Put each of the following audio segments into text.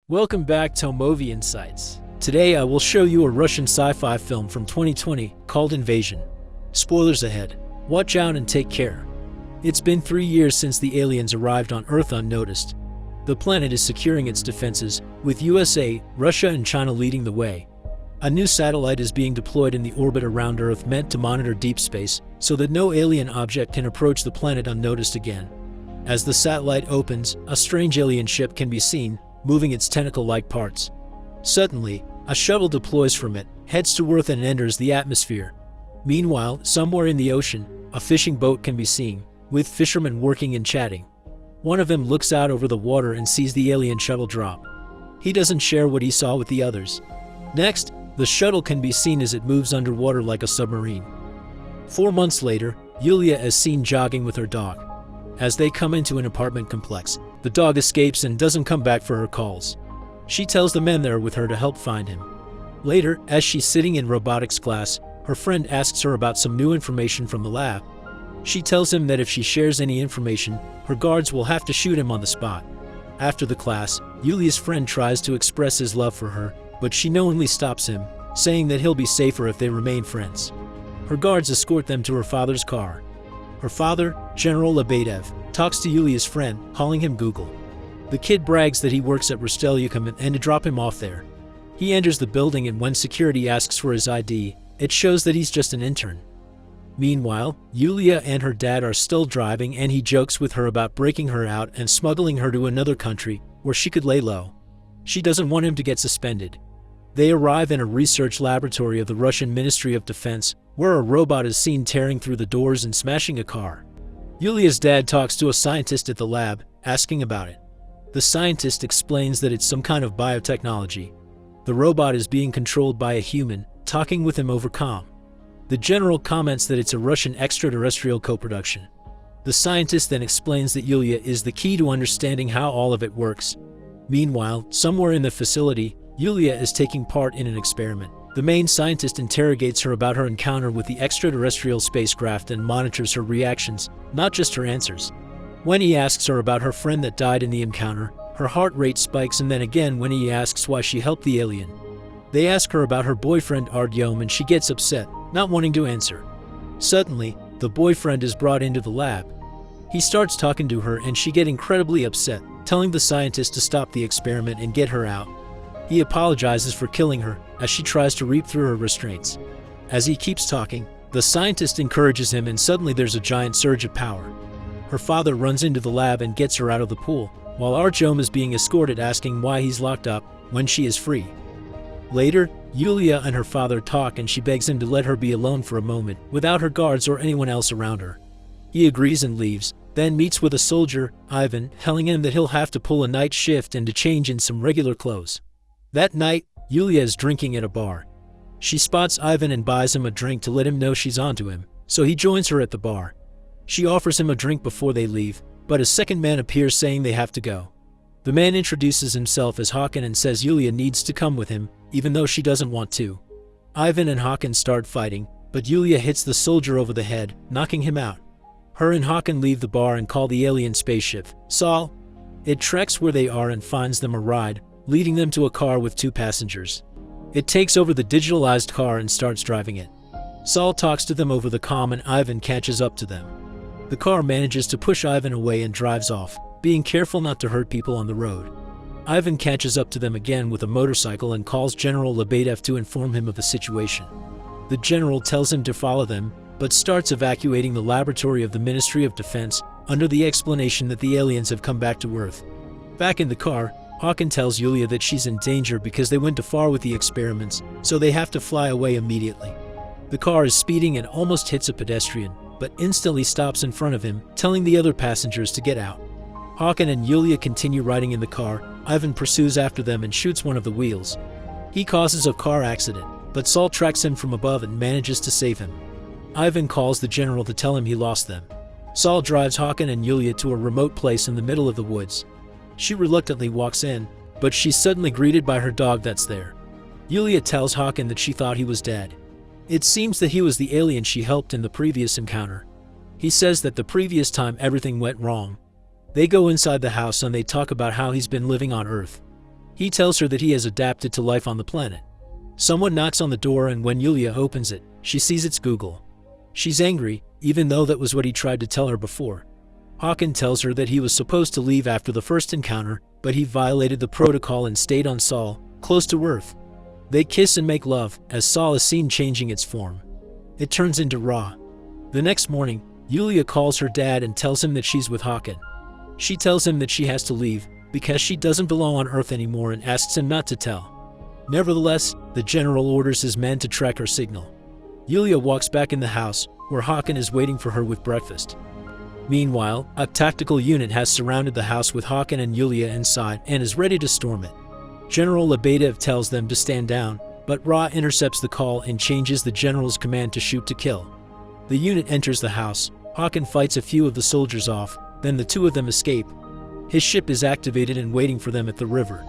Welcome back to Movie Insights. Today I will show you a Russian sci-fi film from 2020 called Invasion. Spoilers ahead. Watch out and take care. It's been 3 years since the aliens arrived on Earth unnoticed. The planet is securing its defenses, with USA, Russia and China leading the way. A new satellite is being deployed in the orbit around Earth meant to monitor deep space so that no alien object can approach the planet unnoticed again. As the satellite opens, a strange alien ship can be seen, moving its tentacle-like parts. Suddenly, a shuttle deploys from it, heads to Earth and enters the atmosphere. Meanwhile, somewhere in the ocean, a fishing boat can be seen, with fishermen working and chatting. One of them looks out over the water and sees the alien shuttle drop. He doesn't share what he saw with the others. Next, the shuttle can be seen as it moves underwater like a submarine. 4 months later, Yulia is seen jogging with her dog. As they come into an apartment complex, the dog escapes and doesn't come back for her calls. She tells the men there with her to help find him. Later, as she's sitting in robotics class, her friend asks her about some new information from the lab. She tells him that if she shares any information, her guards will have to shoot him on the spot. After the class, Yulia's friend tries to express his love for her, but she knowingly stops him, saying that he'll be safer if they remain friends. Her guards escort them to her father's car. Her father, General Lebedev, talks to Yulia's friend, calling him Google. The kid brags that he works at Rostelucom and to drop him off there. He enters the building and when security asks for his ID, it shows that he's just an intern. Meanwhile, Yulia and her dad are still driving and he jokes with her about breaking her out and smuggling her to another country where she could lay low. She doesn't want him to get suspended. They arrive in a research laboratory of the Russian Ministry of Defense, where a robot is seen tearing through the doors and smashing a car. Yulia's dad talks to a scientist at the lab, asking about it. The scientist explains that it's some kind of biotechnology. The robot is being controlled by a human, talking with him over comm. The general comments that it's a Russian extraterrestrial co-production. The scientist then explains that Yulia is the key to understanding how all of it works. Meanwhile, somewhere in the facility, Yulia is taking part in an experiment. The main scientist interrogates her about her encounter with the extraterrestrial spacecraft and monitors her reactions, not just her answers. When he asks her about her friend that died in the encounter, her heart rate spikes, and then again when he asks why she helped the alien. They ask her about her boyfriend Artyom and she gets upset, not wanting to answer. Suddenly, the boyfriend is brought into the lab. He starts talking to her and she gets incredibly upset, telling the scientist to stop the experiment and get her out. He apologizes for killing her as she tries to reap through her restraints. As he keeps talking, the scientist encourages him and suddenly there's a giant surge of power. Her father runs into the lab and gets her out of the pool, while Artyom is being escorted asking why he's locked up when she is free. Later, Yulia and her father talk and she begs him to let her be alone for a moment without her guards or anyone else around her. He agrees and leaves, then meets with a soldier, Ivan, telling him that he'll have to pull a night shift and to change in some regular clothes. That night, Yulia is drinking at a bar. She spots Ivan and buys him a drink to let him know she's onto him, so he joins her at the bar. She offers him a drink before they leave, but a second man appears saying they have to go. The man introduces himself as Hakan and says Yulia needs to come with him, even though she doesn't want to. Ivan and Hakan start fighting, but Yulia hits the soldier over the head, knocking him out. Her and Hakan leave the bar and call the alien spaceship, Sol. It treks where they are and finds them a ride, leading them to a car with 2 passengers. It takes over the digitalized car and starts driving it. Sol talks to them over the comm and Ivan catches up to them. The car manages to push Ivan away and drives off, being careful not to hurt people on the road. Ivan catches up to them again with a motorcycle and calls General Lebedev to inform him of the situation. The general tells him to follow them, but starts evacuating the laboratory of the Ministry of Defense under the explanation that the aliens have come back to Earth. Back in the car, Hakan tells Yulia that she's in danger because they went too far with the experiments, so they have to fly away immediately. The car is speeding and almost hits a pedestrian, but instantly stops in front of him, telling the other passengers to get out. Hakan and Yulia continue riding in the car. Ivan pursues after them and shoots one of the wheels. He causes a car accident, but Sol tracks him from above and manages to save him. Ivan calls the general to tell him he lost them. Sol drives Hakan and Yulia to a remote place in the middle of the woods. She reluctantly walks in, but she's suddenly greeted by her dog that's there. Yulia tells Hakan that she thought he was dead. It seems that he was the alien she helped in the previous encounter. He says that the previous time everything went wrong. They go inside the house and they talk about how he's been living on Earth. He tells her that he has adapted to life on the planet. Someone knocks on the door, and when Yulia opens it, she sees it's Google. She's angry, even though that was what he tried to tell her before. Hawken tells her that he was supposed to leave after the first encounter, but he violated the protocol and stayed on Sol, close to Earth. They kiss and make love, as Sol is seen changing its form. It turns into Ra. The next morning, Yulia calls her dad and tells him that she's with Hawken. She tells him that she has to leave, because she doesn't belong on Earth anymore, and asks him not to tell. Nevertheless, the general orders his men to track her signal. Yulia walks back in the house, where Hawken is waiting for her with breakfast. Meanwhile, a tactical unit has surrounded the house with Hawken and Yulia inside and is ready to storm it. General Lebedev tells them to stand down, but Ra intercepts the call and changes the general's command to shoot to kill. The unit enters the house. Hawken fights a few of the soldiers off, then the two of them escape. His ship is activated and waiting for them at the river.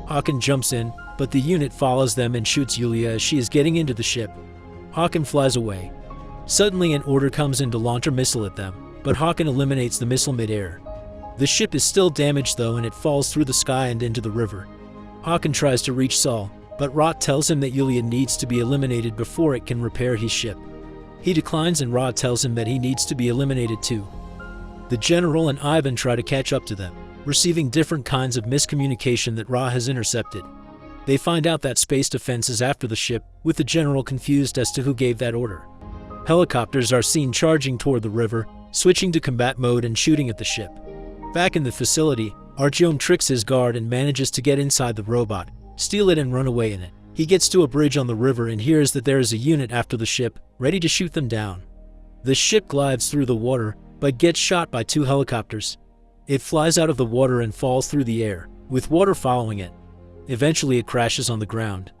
Hawken jumps in, but the unit follows them and shoots Yulia as she is getting into the ship. Hawken flies away. Suddenly an order comes in to launch a missile at them, but Hawken eliminates the missile mid-air. The ship is still damaged though, and it falls through the sky and into the river. Hawken tries to reach Sol, but Ra tells him that Yulia needs to be eliminated before it can repair his ship. He declines, and Ra tells him that he needs to be eliminated too. The general and Ivan try to catch up to them, receiving different kinds of miscommunication that Ra has intercepted. They find out that space defense is after the ship, with the general confused as to who gave that order. Helicopters are seen charging toward the river, switching to combat mode and shooting at the ship. Back in the facility, Artyom tricks his guard and manages to get inside the robot, steal it and run away in it. He gets to a bridge on the river and hears that there is a unit after the ship, ready to shoot them down. The ship glides through the water, but gets shot by two helicopters. It flies out of the water and falls through the air, with water following it. Eventually it crashes on the ground.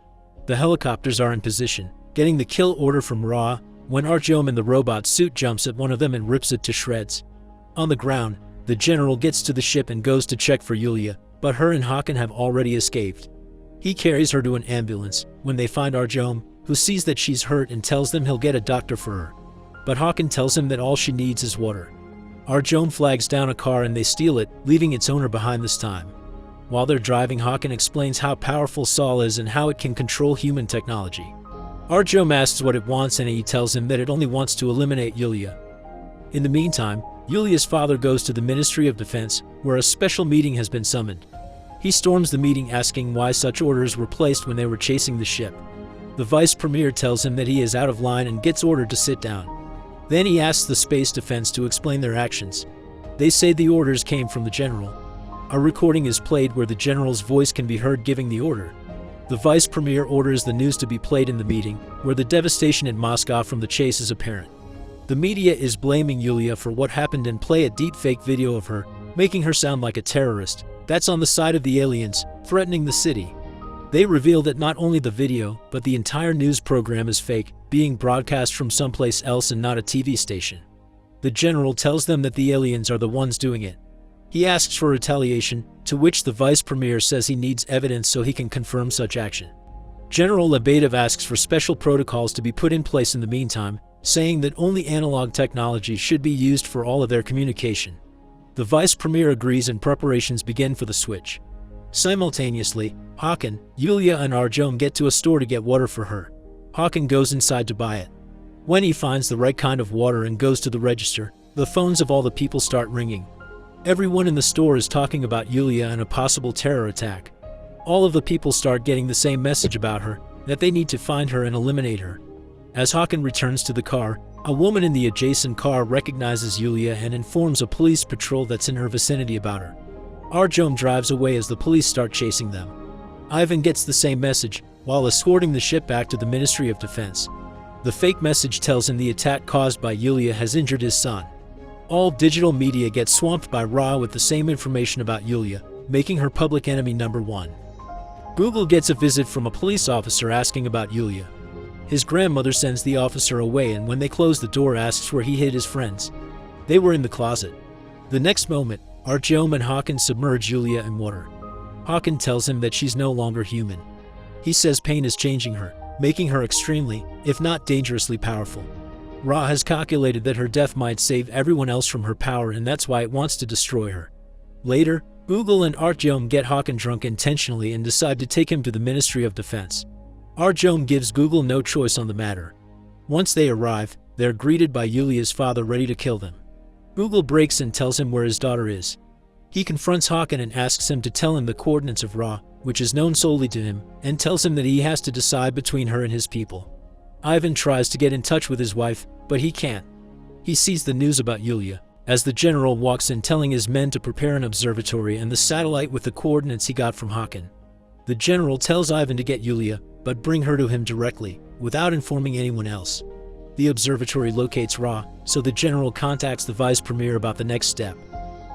The helicopters are in position, getting the kill order from Ra, when Artyom in the robot suit jumps at one of them and rips it to shreds. On the ground, the general gets to the ship and goes to check for Yulia, but her and Hawken have already escaped. He carries her to an ambulance, when they find Artyom, who sees that she's hurt and tells them he'll get a doctor for her. But Hawken tells him that all she needs is water. Artyom flags down a car and they steal it, leaving its owner behind this time. While they're driving, Hawken explains how powerful Sol is and how it can control human technology. Artyom asks what it wants and he tells him that it only wants to eliminate Yulia. In the meantime, Yulia's father goes to the Ministry of Defense, where a special meeting has been summoned. He storms the meeting asking why such orders were placed when they were chasing the ship. The vice premier tells him that he is out of line and gets ordered to sit down. Then he asks the space defense to explain their actions. They say the orders came from the general. A recording is played where the general's voice can be heard giving the order. The vice premier orders the news to be played in the meeting, where the devastation in Moscow from the chase is apparent. The media is blaming Yulia for what happened and play a deepfake video of her, making her sound like a terrorist that's on the side of the aliens, threatening the city. They reveal that not only the video, but the entire news program is fake, being broadcast from someplace else and not a TV station. The general tells them that the aliens are the ones doing it. He asks for retaliation, to which the vice premier says he needs evidence so he can confirm such action. General Lebedev asks for special protocols to be put in place in the meantime, saying that only analog technology should be used for all of their communication. The vice premier agrees and preparations begin for the switch. Simultaneously, Hawken, Yulia and Artyom get to a store to get water for her. Hawken goes inside to buy it. When he finds the right kind of water and goes to the register, the phones of all the people start ringing. Everyone in the store is talking about Yulia and a possible terror attack. All of the people start getting the same message about her, that they need to find her and eliminate her. As Hawken returns to the car, a woman in the adjacent car recognizes Yulia and informs a police patrol that's in her vicinity about her. Artyom drives away as the police start chasing them. Ivan gets the same message, while escorting the ship back to the Ministry of Defense. The fake message tells him the attack caused by Yulia has injured his son. All digital media gets swamped by Ra with the same information about Yulia, making her public enemy number one. Google gets a visit from a police officer asking about Yulia. His grandmother sends the officer away and when they close the door asks where he hid his friends. They were in the closet. The next moment, Artyom and Hawken submerge Yulia in water. Hawken tells him that she's no longer human. He says pain is changing her, making her extremely, if not dangerously powerful. Ra has calculated that her death might save everyone else from her power and that's why it wants to destroy her. Later, Google and Artyom get Hakan drunk intentionally and decide to take him to the Ministry of Defense. Artyom gives Google no choice on the matter. Once they arrive, they're greeted by Yulia's father ready to kill them. Google breaks and tells him where his daughter is. He confronts Hakan and asks him to tell him the coordinates of Ra, which is known solely to him, and tells him that he has to decide between her and his people. Ivan tries to get in touch with his wife, but he can't. He sees the news about Yulia, as the general walks in telling his men to prepare an observatory and the satellite with the coordinates he got from Hakan. The general tells Ivan to get Yulia, but bring her to him directly, without informing anyone else. The observatory locates Ra, so the general contacts the vice premier about the next step.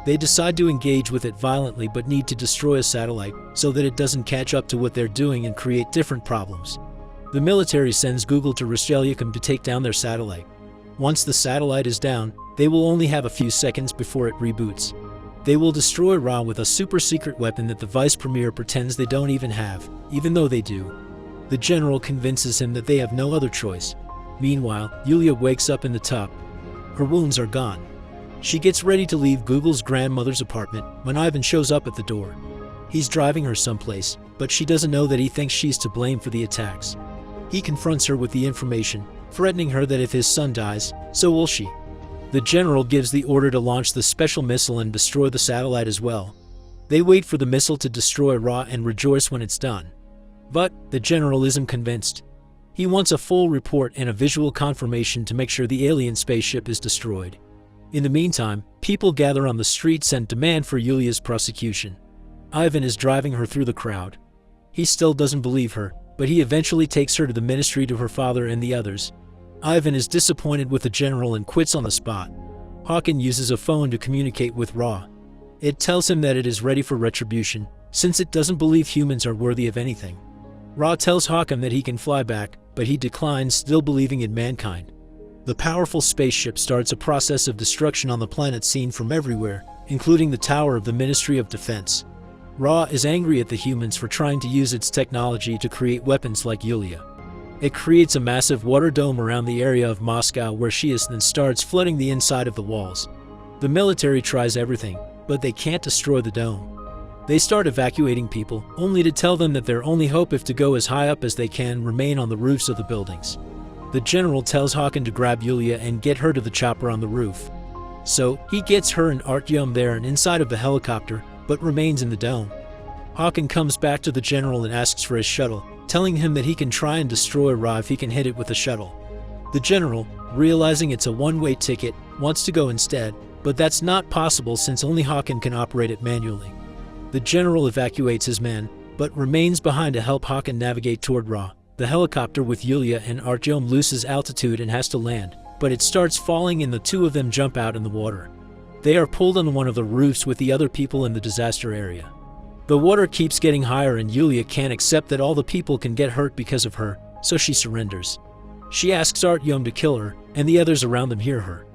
They decide to engage with it violently but need to destroy a satellite so that it doesn't catch up to what they're doing and create different problems. The military sends Google to Roshelyakam to take down their satellite. Once the satellite is down, they will only have a few seconds before it reboots. They will destroy Ra with a super-secret weapon that the vice premier pretends they don't even have, even though they do. The general convinces him that they have no other choice. Meanwhile, Yulia wakes up in the tub. Her wounds are gone. She gets ready to leave Google's grandmother's apartment when Ivan shows up at the door. He's driving her someplace, but she doesn't know that he thinks she's to blame for the attacks. He confronts her with the information, threatening her that if his son dies, so will she. The general gives the order to launch the special missile and destroy the satellite as well. They wait for the missile to destroy Ra and rejoice when it's done. But the general isn't convinced. He wants a full report and a visual confirmation to make sure the alien spaceship is destroyed. In the meantime, people gather on the streets and demand for Yulia's prosecution. Ivan is driving her through the crowd. He still doesn't believe her, but he eventually takes her to the ministry to her father and the others. Ivan is disappointed with the general and quits on the spot. Hakan uses a phone to communicate with Ra. It tells him that it is ready for retribution, since it doesn't believe humans are worthy of anything. Ra tells Hakan that he can fly back, but he declines, still believing in mankind. The powerful spaceship starts a process of destruction on the planet seen from everywhere, including the tower of the Ministry of Defense. Ra is angry at the humans for trying to use its technology to create weapons like Yulia. It creates a massive water dome around the area of Moscow where she is, then starts flooding the inside of the walls. The military tries everything, but they can't destroy the dome. They start evacuating people, only to tell them that their only hope is to go as high up as they can remain on the roofs of the buildings. The general tells Hakan to grab Yulia and get her to the chopper on the roof. So, he gets her and Artyom there and inside of the helicopter, but remains in the dome. Hakan comes back to the general and asks for his shuttle, telling him that he can try and destroy Ra if he can hit it with a shuttle. The general, realizing it's a one-way ticket, wants to go instead, but that's not possible since only Hakan can operate it manually. The general evacuates his men, but remains behind to help Hakan navigate toward Ra. The helicopter with Yulia and Artyom loses altitude and has to land, but it starts falling and the two of them jump out in the water. They are pulled on one of the roofs with the other people in the disaster area. The water keeps getting higher and Yulia can't accept that all the people can get hurt because of her, so she surrenders. She asks Artyom to kill her, and the others around them hear her.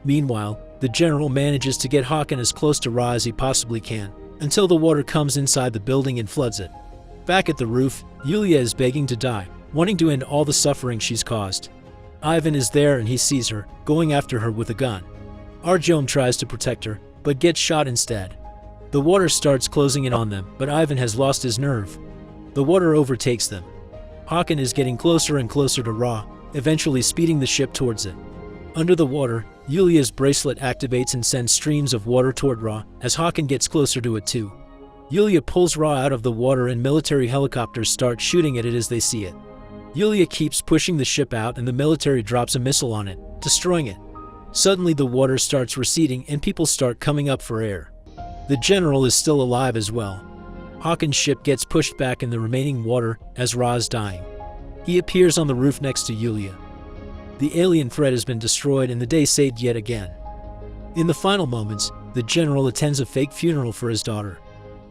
Meanwhile, the general manages to get Hakan as close to Ra as he possibly can, until the water comes inside the building and floods it. Back at the roof, Yulia is begging to die, wanting to end all the suffering she's caused. Ivan is there and he sees her, going after her with a gun. Artyom tries to protect her, but gets shot instead. The water starts closing in on them, but Ivan has lost his nerve. The water overtakes them. Hakan is getting closer and closer to Ra, eventually speeding the ship towards it. Under the water, Yulia's bracelet activates and sends streams of water toward Ra, as Hakan gets closer to it too. Yulia pulls Ra out of the water and military helicopters start shooting at it as they see it. Yulia keeps pushing the ship out and the military drops a missile on it, destroying it. Suddenly the water starts receding and people start coming up for air. The general is still alive as well. Hakan's ship gets pushed back in the remaining water as Ra is dying. He appears on the roof next to Yulia. The alien threat has been destroyed and the day saved yet again. In the final moments, the general attends a fake funeral for his daughter.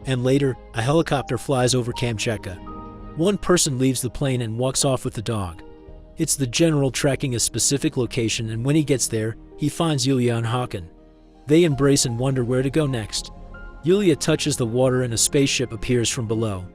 And later, a helicopter flies over Kamchatka. One person leaves the plane and walks off with the dog. It's the general tracking a specific location, and when he gets there, he finds Yulia and Hakan. They embrace and wonder where to go next. Yulia touches the water and a spaceship appears from below.